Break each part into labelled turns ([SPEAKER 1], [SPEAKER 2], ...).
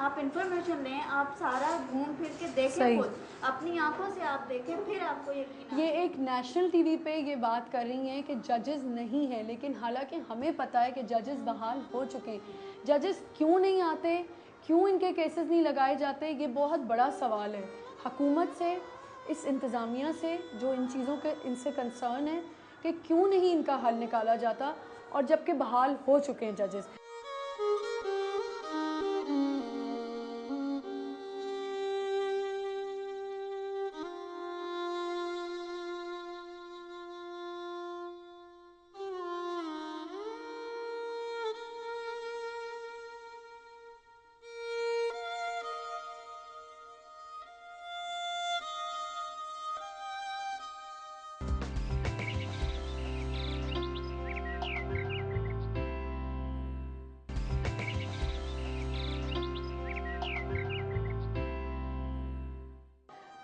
[SPEAKER 1] आप इंफॉर्मेशन लें, आप सारा घूम फिर के देखें, खुद अपनी आंखों से आप देखें, फिर आपको
[SPEAKER 2] ये एक नेशनल टीवी पे ये बात कर रही हैं कि जजेस नहीं है, लेकिन हालांकि हमें पता है कि जजेस बहाल हो चुके हैं। जजेस क्यों नहीं आते, क्यों इनके केसेस नहीं लगाए जाते, ये बहुत बड़ा सवाल है हुकूमत से, इस इंतज़ामिया से जो इन चीज़ों के इनसे कंसर्न है कि क्यों नहीं इनका हल निकाला जाता, और जबकि बहाल हो चुके हैं जजेस।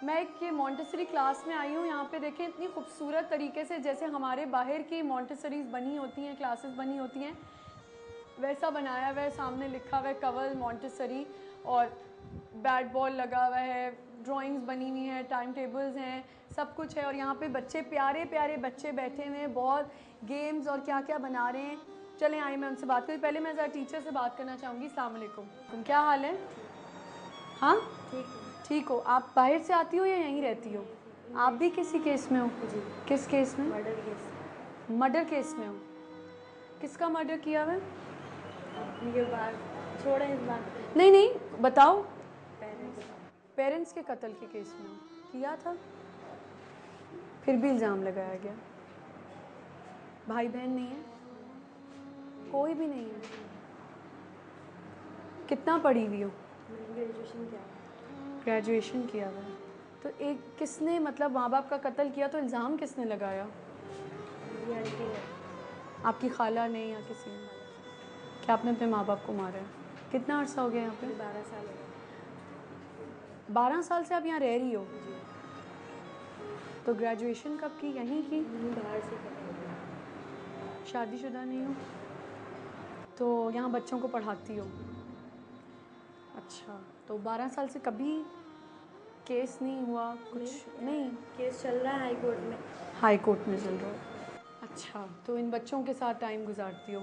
[SPEAKER 2] मैं एक ये मॉन्टेसरी क्लास में आई हूँ। यहाँ पे देखें इतनी खूबसूरत तरीके से जैसे हमारे बाहर की मॉन्टेसरीज बनी होती हैं, क्लासेस बनी होती हैं, वैसा बनाया हुआ है। सामने लिखा हुआ है कवल मॉन्टेसरी, और बैट बॉल लगा हुआ है, ड्राइंग्स बनी हुई हैं, टाइम टेबल्स हैं, सब कुछ है। और यहाँ पे बच्चे, प्यारे प्यारे बच्चे बैठे हुए हैं, बहुत गेम्स और क्या क्या बना रहे हैं। चलें आइए मैं उनसे बात करूँ। पहले मैं ज़रा टीचर से बात करना चाहूँगी। अस्सलाम वालेकुम, क्या हाल है? हाँ ठीक हो। आप बाहर से आती हो या यहीं रहती हो? आप भी किसी केस में हो? जी। किस केस में?
[SPEAKER 3] Murder case.
[SPEAKER 2] मर्डर केस में हो? किसका मर्डर किया हुआ?
[SPEAKER 3] ये बात छोड़ें, इस बात
[SPEAKER 2] नहीं नहीं बताओ।
[SPEAKER 3] पेरेंट्स।
[SPEAKER 2] पेरेंट्स के कत्ल के केस में हो? किया था, फिर भी इल्ज़ाम लगाया गया। भाई बहन नहीं है? कोई भी नहीं है? कितना पढ़ी हुई हो?
[SPEAKER 3] ग्रेजुएशन किया।
[SPEAKER 2] ग्रेजुएशन किया हुआ है। तो एक किसने, मतलब माँ बाप का कत्ल किया तो इल्ज़ाम किसने लगाया?
[SPEAKER 3] ये आंटी ने।
[SPEAKER 2] आपकी खाला ने या किसी ने? क्या आपने अपने माँ बाप को मारा है? कितना अर्सा हो गया यहाँ पे?
[SPEAKER 3] 12 साल हो गए।
[SPEAKER 2] 12 साल से आप यहाँ रह रही हो? तो ग्रेजुएशन कब की? यहीं की?
[SPEAKER 3] बाहर से कर।
[SPEAKER 2] शादीशुदा नहीं हो? तो यहाँ बच्चों को पढ़ाती हो? अच्छा, तो 12 साल से कभी केस नहीं हुआ कुछ? नहीं।
[SPEAKER 3] केस चल रहा है हाई कोर्ट में।
[SPEAKER 2] हाई कोर्ट में चल रहा है। अच्छा, तो इन बच्चों के साथ टाइम गुजारती हो?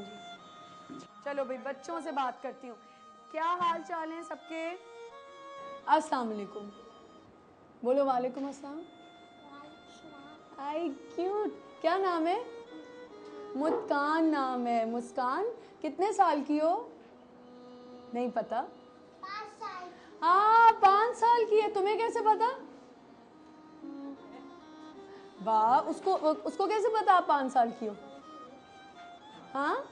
[SPEAKER 2] चलो भाई बच्चों से बात करती हूँ। क्या हाल चाल हैं सबके? अस्सलाम वालेकुम बोलो। वालेकुम अस्सलाम। आई क्यूट। क्या नाम है? मुस्कान नाम है। मुस्कान कितने साल की हो? नहीं पता।
[SPEAKER 4] 5 साल।
[SPEAKER 2] हाँ 5 साल की है। तुम्हें कैसे पता? वाह, उसको कैसे पता आप 5 साल की हो? हाँ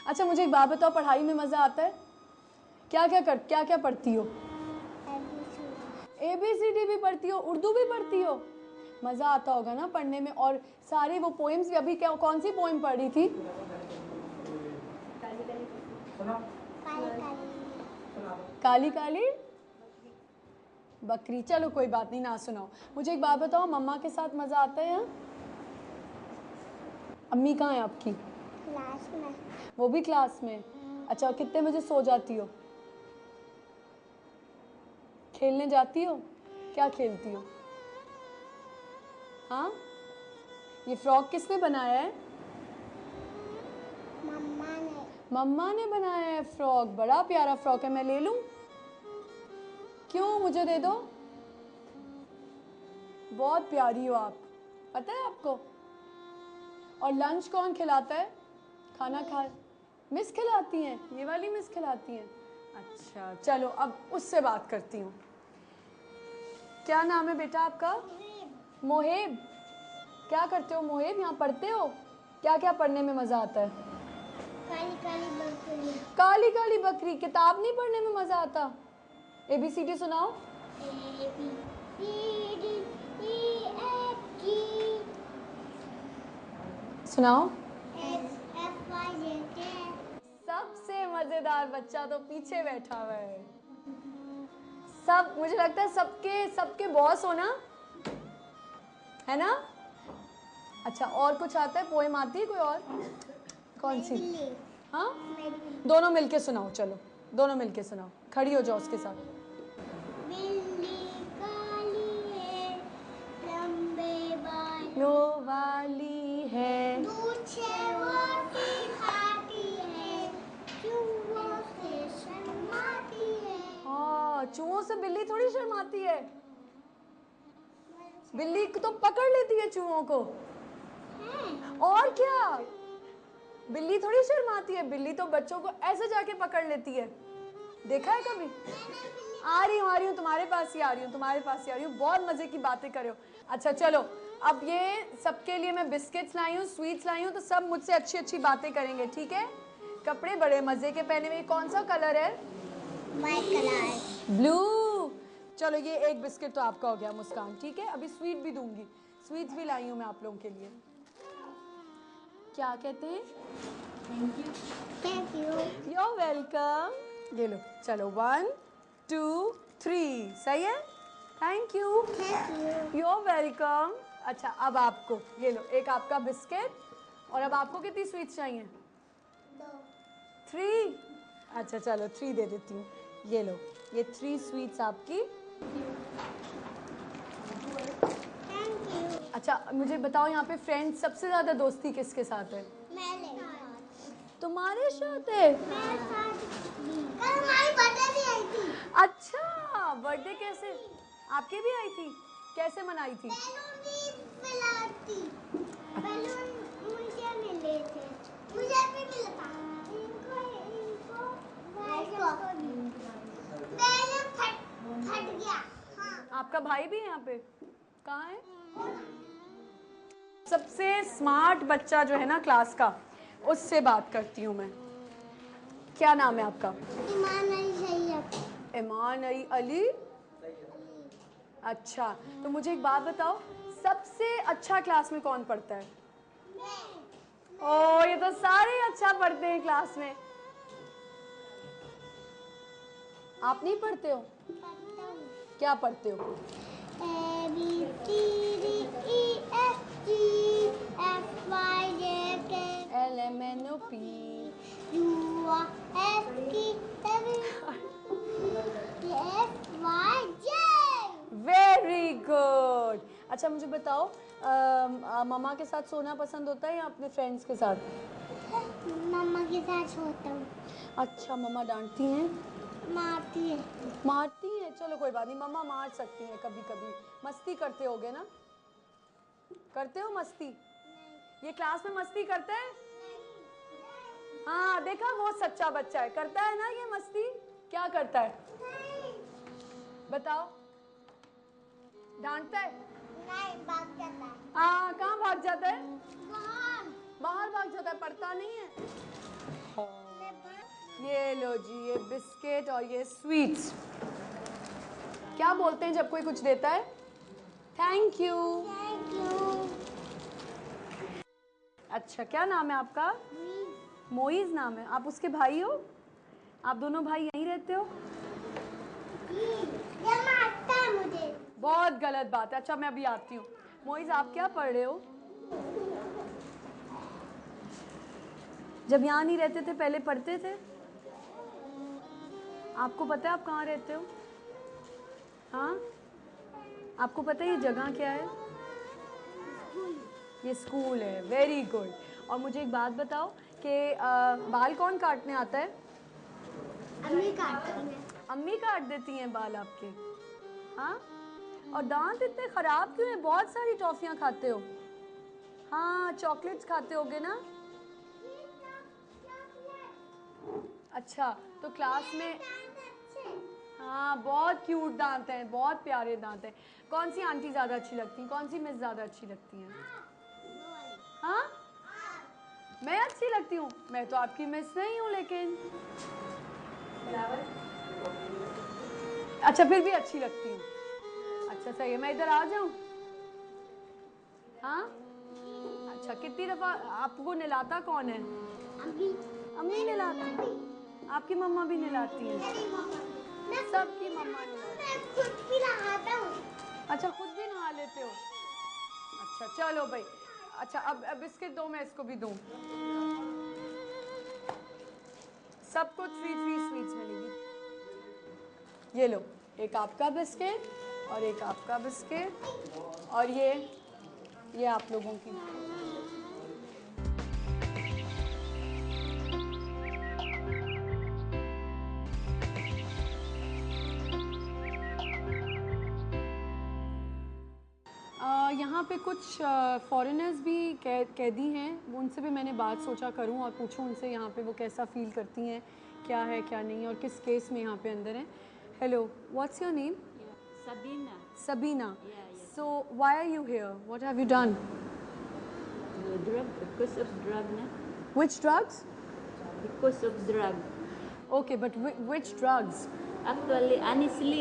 [SPEAKER 2] अच्छा, मुझे एक बात बताओ, पढ़ाई में मज़ा आता है? क्या क्या पढ़ती हो? ABCD भी पढ़ती हो? उर्दू भी पढ़ती हो? मज़ा आता होगा ना पढ़ने में। और सारे वो पोएम्स भी, अभी क्या कौन सी पोएम पढ़ रही थी? काली काली बकरी। चलो कोई बात नहीं, ना सुनाओ। मुझे एक बात बताओ, मम्मा के साथ मज़ा आता है यहाँ? अम्मी कहाँ है आपकी?
[SPEAKER 4] क्लास में।
[SPEAKER 2] वो भी क्लास में? अच्छा, कितने बजे सो जाती हो? खेलने जाती हो? क्या खेलती हो? हाँ, ये फ्रॉक किसने बनाया है?
[SPEAKER 4] मम्मा ने।
[SPEAKER 2] मम्मा ने बनाया है फ्रॉक। बड़ा प्यारा फ्रॉक है, मैं ले लूं? क्यों, मुझे दे दो। बहुत प्यारी हो आप, पता है आपको? और लंच कौन खिलाता है? खाना खा मिस खिलाती हैं? ये वाली मिस खिलाती हैं? अच्छा चलो, अब उससे बात करती हूँ। क्या नाम है बेटा आपका? मोहेब। क्या करते हो मोहेब? यहाँ पढ़ते हो? क्या क्या पढ़ने में मज़ा आता है?
[SPEAKER 4] काली काली बकरी।
[SPEAKER 2] काली काली बकरी। किताब नहीं पढ़ने में मज़ा आता? ABCD सुनाओ।
[SPEAKER 4] ABCD EFG।
[SPEAKER 2] सुनाओ।
[SPEAKER 4] FYZ।
[SPEAKER 2] सबसे मज़ेदार बच्चा तो पीछे बैठा हुआ है। सब, मुझे लगता है सबके बॉस हो ना, है ना? अच्छा, और कुछ आता है? पोएम आती है कोई और? कौन सी? हाँ, दोनों मिलके सुनाओ चलो। दोनों मिलके सुनाओ, खड़ी हो जाओ उसके साथ।
[SPEAKER 4] बिल्ली काली है, लंबे बाल,
[SPEAKER 2] लो वाली है,
[SPEAKER 4] दूध से रोटी खाती है, चूहों से शर्माती है।
[SPEAKER 2] हाँ, चूहों से बिल्ली थोड़ी शर्माती है, बिल्ली तो पकड़ लेती है चूहों को। और क्या, बिल्ली थोड़ी शर्माती है, बिल्ली तो बच्चों को ऐसे जाके पकड़ लेती है। देखा है कभी? आ रही हूँ तुम्हारे पास ही आ रही हूँ, तुम्हारे पास ही आ रही हूँ। बहुत मजे की बातें कर रहे हो। अच्छा चलो, अब ये सबके लिए मैं बिस्किट्स लाई हूँ, स्वीट्स लाई हूँ, तो सब मुझसे अच्छी अच्छी बातें करेंगे, ठीक है? कपड़े बड़े मजे के पहने हुए। कौन सा कलर है?
[SPEAKER 4] White colour.
[SPEAKER 2] ब्लू। चलो ये एक बिस्किट तो आपका हो गया मुस्कान, ठीक है? अभी स्वीट भी दूंगी, स्वीट्स भी लाई हूँ मैं आप लोगों के लिए। क्या कहते हैं?
[SPEAKER 4] Thank you.
[SPEAKER 2] You're welcome. ले लो, चलो 1 2 3, सही है? Thank you.
[SPEAKER 4] Thank you.
[SPEAKER 2] You're welcome. अच्छा अब आपको ये लो, एक आपका बिस्किट, और अब आपको कितनी स्वीट्स चाहिए? 3। अच्छा चलो 3 दे देती हूँ, ये लो, ये 3 स्वीट्स आपकी।
[SPEAKER 4] Thank you.
[SPEAKER 2] अच्छा मुझे बताओ, यहाँ पे फ्रेंड्स सबसे ज़्यादा दोस्ती किसके साथ है?
[SPEAKER 4] मेरे
[SPEAKER 2] तुम्हारे साथ है?
[SPEAKER 4] साथ कल हमारी बर्थडे भी आई थी।
[SPEAKER 2] अच्छा, बर्थडे कैसे? आपकी भी आई थी? कैसे मनाई थी?
[SPEAKER 4] बैलून भी फैलाती, बैलून मुझे मिले थे, मुझे भी मिला था, इनको बैलून फट गया। हाँ।
[SPEAKER 2] आपका भाई भी है यहाँ पे? कहाँ है? सबसे स्मार्ट बच्चा जो है ना क्लास का, उससे बात करती हूँ मैं। क्या नाम है आपका?
[SPEAKER 4] ईमान अली सैयद।
[SPEAKER 2] ईमान अली। अच्छा, तो मुझे एक बात बताओ, सबसे अच्छा क्लास में कौन पढ़ता है? ओ, ये तो सारे अच्छा पढ़ते हैं क्लास में। आप नहीं पढ़ते हो? क्या पढ़ते हो?
[SPEAKER 4] A B C D E F G H Y J K
[SPEAKER 2] L M N O P
[SPEAKER 4] U R S T W X Y Z।
[SPEAKER 2] Very good. अच्छा मुझे बताओ, मम्मा के साथ सोना पसंद होता है या अपने फ्रेंड्स के साथ?
[SPEAKER 4] मम्मा के साथ सोता हूँ।
[SPEAKER 2] अच्छा, मम्मा डांटती हैं?
[SPEAKER 4] मारती है।
[SPEAKER 2] मारती हैं? चलो कोई बात नहीं, मम्मा मार सकती हैं कभी कभी। मस्ती करते होगे ना? करते हो मस्ती? ये क्लास में मस्ती करते हैं? हाँ देखा, वो सच्चा बच्चा है, करता है ना ये मस्ती। क्या करता है बताओ? डांटता है?
[SPEAKER 4] नहीं, भाग जाता है।
[SPEAKER 2] हाँ, कहाँ भाग जाता है?
[SPEAKER 4] बाहर।
[SPEAKER 2] बाहर भाग जाता है, पढ़ता नहीं है। ये लो जी, ये बिस्किट और ये स्वीट्स। क्या बोलते हैं जब कोई कुछ देता है? Thank you.
[SPEAKER 4] Thank you.
[SPEAKER 2] अच्छा, क्या नाम है आपका? मोइज नाम है। आप उसके भाई हो? आप दोनों भाई यहीं रहते हो?
[SPEAKER 4] ये मारता है मुझे।
[SPEAKER 2] बहुत गलत बात है। अच्छा मैं अभी आती हूँ। मोइज आप क्या पढ़ रहे हो? जब यहाँ नहीं रहते थे पहले पढ़ते थे? आपको पता है आप कहाँ रहते हो? हाँ, आपको पता है ये जगह क्या है? ये स्कूल है। Very good. और मुझे एक बात बताओ कि बाल कौन काटने आता है?
[SPEAKER 4] अम्मी काटती है।
[SPEAKER 2] अम्मी काट देती हैं बाल आपके? हाँ, और दांत इतने खराब क्यों हैं? बहुत सारी टॉफियाँ खाते हो। हाँ, चॉकलेट्स खाते होगे ना? अच्छा, तो क्लास में हाँ बहुत क्यूट दांत हैं, बहुत प्यारे दांत हैं। कौन सी आंटी ज़्यादा अच्छी लगती हैं? कौन सी मिस ज़्यादा अच्छी लगती हैं? हाँ, मैं अच्छी लगती हूँ? मैं तो आपकी मिस नहीं हूँ लेकिन। अच्छा फिर भी अच्छी लगती हूँ। अच्छा सही है, मैं इधर आ जाऊँ? हाँ, अच्छा कितनी दफ़ा आपको नहलाता कौन है?
[SPEAKER 4] अम्मी।
[SPEAKER 2] अम्मी नहलाती? आपकी मम्मा भी नहलाती हैं?
[SPEAKER 4] मेरी मम्मा। मैं
[SPEAKER 2] सबकी मम्मा नहलाती।
[SPEAKER 4] मैं खुद भी नहाता हूँ।
[SPEAKER 2] अच्छा खुद भी नहा लेते हो? अच्छा चलो भाई। अच्छा अब बिस्किट दो, मैं इसको भी दूँ। सबको 3 स्वीट्स मिलेगी। ये लो, एक आपका बिस्किट और एक आपका बिस्किट और ये आप लोगों की। यहाँ पे कुछ फॉरेनर्स भी कैदी हैं, उनसे भी मैंने बात सोचा करूँ और पूछूं उनसे यहाँ पे वो कैसा फील करती हैं, क्या है क्या नहीं और किस केस में यहाँ पे अंदर हैं। Hello, what's your name?
[SPEAKER 5] Sabina.
[SPEAKER 2] Sabina.
[SPEAKER 5] Yeah.
[SPEAKER 2] So why are you here? What have you done?
[SPEAKER 5] Drug, because of drug, na?
[SPEAKER 2] Which drugs?
[SPEAKER 5] Because of drug.
[SPEAKER 2] Okay, but which drugs?
[SPEAKER 5] Actually, honestly,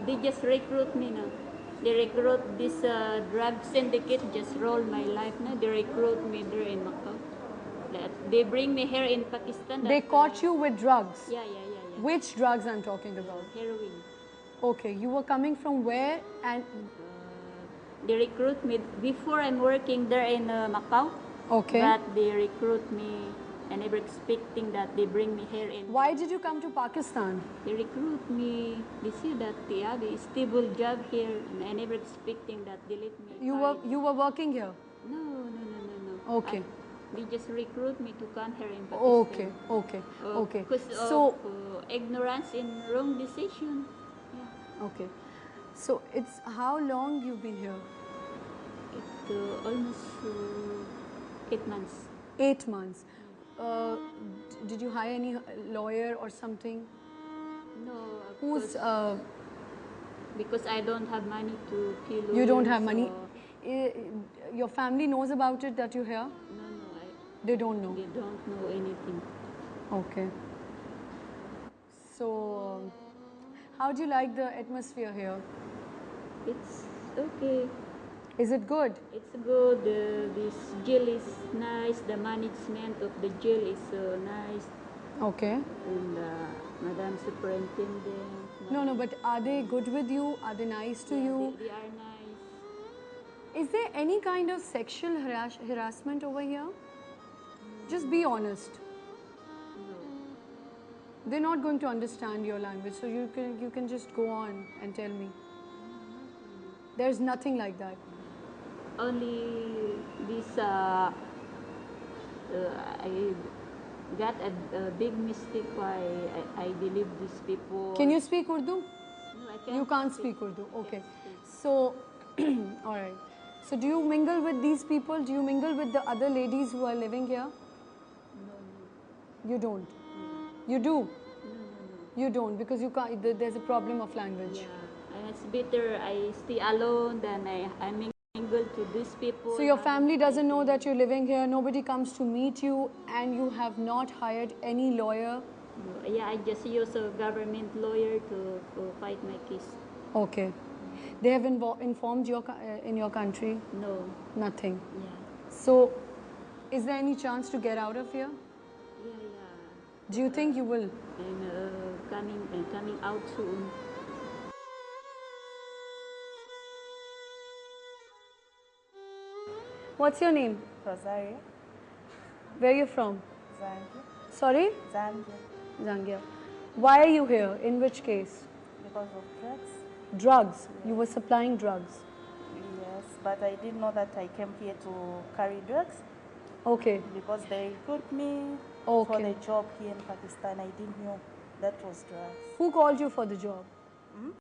[SPEAKER 5] they just recruit me now. They recruit this drug syndicate, just roll my life now. They recruit me there in Macau. They bring me here in Pakistan.
[SPEAKER 2] They caught you with drugs?
[SPEAKER 5] Yeah.
[SPEAKER 2] Which drugs I'm talking about?
[SPEAKER 5] Heroin.
[SPEAKER 2] Okay, you were coming from where and...
[SPEAKER 5] They recruit me. Before I'm working there in Macau.
[SPEAKER 2] Okay.
[SPEAKER 5] But they recruit me. I never expecting that they bring me here in.
[SPEAKER 2] Why did you come to Pakistan?
[SPEAKER 5] They recruit me. They see that they have a stable job here, and I never expecting that they let me.
[SPEAKER 2] You were working here?
[SPEAKER 5] No.
[SPEAKER 2] Okay.
[SPEAKER 5] They just recruit me to come here in Pakistan.
[SPEAKER 2] Okay.
[SPEAKER 5] Because
[SPEAKER 2] So,
[SPEAKER 5] of ignorance in wrong decision. Yeah.
[SPEAKER 2] okay. So it's how long you've been here?
[SPEAKER 5] It almost 8 months.
[SPEAKER 2] 8 months. Did you hire any lawyer or something?
[SPEAKER 5] No.
[SPEAKER 2] Who's
[SPEAKER 5] Because I don't have money to pay lawyers.
[SPEAKER 2] you don't have money?
[SPEAKER 5] So
[SPEAKER 2] Your family knows about it that you're here?
[SPEAKER 5] no.
[SPEAKER 2] They don't know.
[SPEAKER 5] They don't know anything.
[SPEAKER 2] Okay. So, how do you like the atmosphere here?
[SPEAKER 5] It's okay.
[SPEAKER 2] Is it good?
[SPEAKER 5] It's good. This jail is nice. The management of the jail is so nice.
[SPEAKER 2] Okay.
[SPEAKER 5] And Madam Superintendent.
[SPEAKER 2] No, but are they good with you? Are they nice to you?
[SPEAKER 5] They are nice.
[SPEAKER 2] Is there any kind of sexual harassment over here? Just be honest.
[SPEAKER 5] No.
[SPEAKER 2] They're not going to understand your language, so you can just go on and tell me. There's nothing like that.
[SPEAKER 5] Only this. I got a big mistake why I believe these people.
[SPEAKER 2] Can you speak Urdu?
[SPEAKER 5] No, I can't.
[SPEAKER 2] You can't speak Urdu. Okay.
[SPEAKER 5] speak.
[SPEAKER 2] So, all right. So, do you mingle with these people? Do you mingle with the other ladies who are living here?
[SPEAKER 5] No.
[SPEAKER 2] You don't.
[SPEAKER 5] No.
[SPEAKER 2] You do.
[SPEAKER 5] No.
[SPEAKER 2] You don't because you can't. There's a problem of language.
[SPEAKER 5] Yeah, and it's better I stay alone than I mingle to these people.
[SPEAKER 2] So your family doesn't know that you're living here. Nobody comes to meet you, and you have not hired any lawyer.
[SPEAKER 5] Yeah, I just use a government lawyer to fight my case.
[SPEAKER 2] Okay. They have informed you in your country?
[SPEAKER 5] No.
[SPEAKER 2] Nothing.
[SPEAKER 5] Yeah.
[SPEAKER 2] So, is there any chance to get out of here?
[SPEAKER 5] Yeah.
[SPEAKER 2] Do you think you will?
[SPEAKER 5] I'm coming out soon.
[SPEAKER 2] What's your name?
[SPEAKER 3] Rosario,
[SPEAKER 2] Where are you from?
[SPEAKER 3] Zambia,
[SPEAKER 2] Sorry?
[SPEAKER 3] Zambia,
[SPEAKER 2] Zambia. Why are you here? In which case?
[SPEAKER 3] because of drugs.
[SPEAKER 2] Drugs. You were supplying drugs.
[SPEAKER 3] Yes, but I didn't know that I came here to carry drugs
[SPEAKER 2] Okay.
[SPEAKER 3] because they recruit me for
[SPEAKER 2] Okay.
[SPEAKER 3] the job here in Pakistan. I didn't know that was drugs.
[SPEAKER 2] Who called you for the job?